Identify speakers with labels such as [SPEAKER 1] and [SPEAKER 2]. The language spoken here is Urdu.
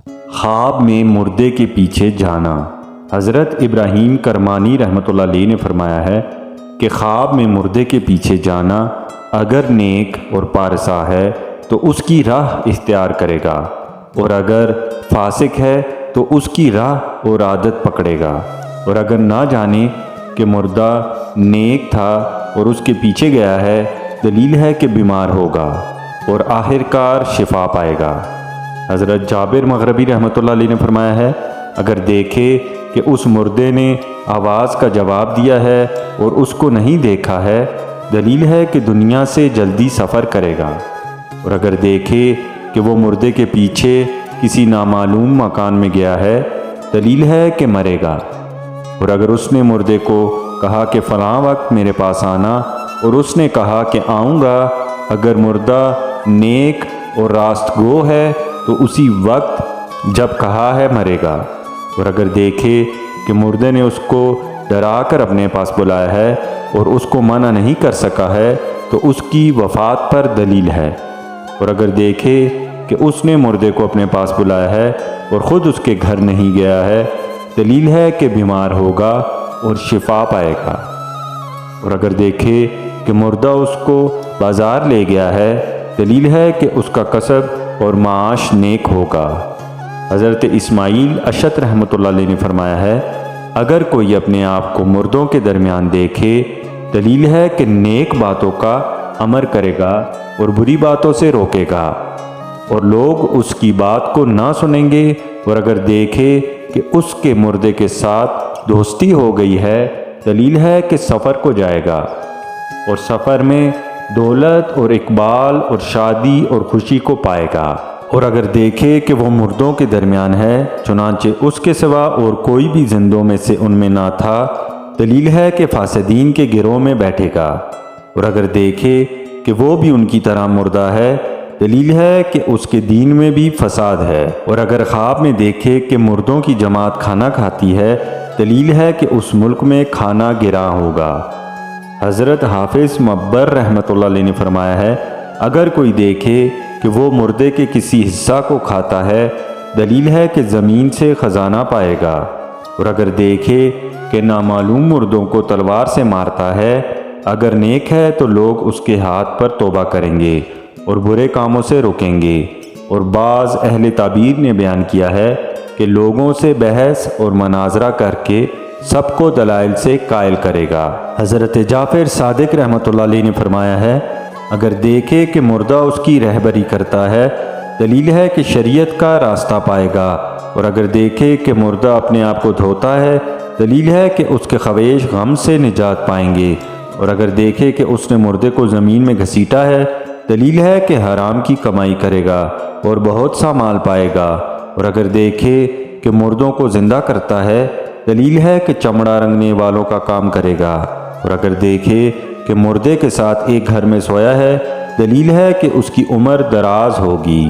[SPEAKER 1] خواب میں مردے کے پیچھے جانا۔ حضرت ابراہیم کرمانی رحمۃ اللہ علیہ نے فرمایا ہے کہ خواب میں مردے کے پیچھے جانا اگر نیک اور پارسا ہے تو اس کی راہ اختیار کرے گا، اور اگر فاسق ہے تو اس کی راہ اور عادت پکڑے گا، اور اگر نہ جانے کہ مردہ نیک تھا اور اس کے پیچھے گیا ہے، دلیل ہے کہ بیمار ہوگا اور آخرکار شفا پائے گا۔ حضرت جابر مغربی رحمۃ اللہ علیہ نے فرمایا ہے، اگر دیکھے کہ اس مردے نے آواز کا جواب دیا ہے اور اس کو نہیں دیکھا ہے، دلیل ہے کہ دنیا سے جلدی سفر کرے گا، اور اگر دیکھے کہ وہ مردے کے پیچھے کسی نامعلوم مکان میں گیا ہے، دلیل ہے کہ مرے گا، اور اگر اس نے مردے کو کہا کہ فلاں وقت میرے پاس آنا اور اس نے کہا کہ آؤں گا، اگر مردہ نیک اور راست گو ہے تو اسی وقت جب کہا ہے مرے گا، اور اگر دیکھے کہ مردے نے اس کو ڈرا کر اپنے پاس بلایا ہے اور اس کو منع نہیں کر سکا ہے تو اس کی وفات پر دلیل ہے، اور اگر دیکھے کہ اس نے مردے کو اپنے پاس بلایا ہے اور خود اس کے گھر نہیں گیا ہے، دلیل ہے کہ بیمار ہوگا اور شفا پائے گا، اور اگر دیکھے کہ مردہ اس کو بازار لے گیا ہے، دلیل ہے کہ اس کا کسب اور معاش نیک ہوگا۔ حضرت اسماعیل اشعث رحمۃ اللہ علیہ نے فرمایا ہے، اگر کوئی اپنے آپ کو مردوں کے درمیان دیکھے، دلیل ہے کہ نیک باتوں کا امر کرے گا اور بری باتوں سے روکے گا، اور لوگ اس کی بات کو نہ سنیں گے، اور اگر دیکھے کہ اس کے مردے کے ساتھ دوستی ہو گئی ہے، دلیل ہے کہ سفر کو جائے گا، اور سفر میں دولت اور اقبال اور شادی اور خوشی کو پائے گا، اور اگر دیکھے کہ وہ مردوں کے درمیان ہے، چنانچہ اس کے سوا اور کوئی بھی زندوں میں سے ان میں نہ تھا، دلیل ہے کہ فاسدین کے گروہ میں بیٹھے گا، اور اگر دیکھے کہ وہ بھی ان کی طرح مردہ ہے، دلیل ہے کہ اس کے دین میں بھی فساد ہے، اور اگر خواب میں دیکھے کہ مردوں کی جماعت کھانا کھاتی ہے، دلیل ہے کہ اس ملک میں کھانا گراں ہوگا۔ حضرت حافظ مبر رحمۃ اللہ علیہ نے فرمایا ہے، اگر کوئی دیکھے کہ وہ مردے کے کسی حصہ کو کھاتا ہے، دلیل ہے کہ زمین سے خزانہ پائے گا، اور اگر دیکھے کہ نامعلوم مردوں کو تلوار سے مارتا ہے، اگر نیک ہے تو لوگ اس کے ہاتھ پر توبہ کریں گے اور برے کاموں سے روکیں گے، اور بعض اہل تعبیر نے بیان کیا ہے کہ لوگوں سے بحث اور مناظرہ کر کے سب کو دلائل سے قائل کرے گا۔ حضرت جعفر صادق رحمۃ اللہ علیہ نے فرمایا ہے، اگر دیکھے کہ مردہ اس کی رہبری کرتا ہے، دلیل ہے کہ شریعت کا راستہ پائے گا، اور اگر دیکھے کہ مردہ اپنے آپ کو دھوتا ہے، دلیل ہے کہ اس کے خویش غم سے نجات پائیں گے، اور اگر دیکھے کہ اس نے مردے کو زمین میں گھسیٹا ہے، دلیل ہے کہ حرام کی کمائی کرے گا اور بہت سا مال پائے گا، اور اگر دیکھے کہ مردوں کو زندہ کرتا ہے، دلیل ہے کہ چمڑا رنگنے والوں کا کام کرے گا، اور اگر دیکھے کہ مردے کے ساتھ ایک گھر میں سویا ہے، دلیل ہے کہ اس کی عمر دراز ہوگی۔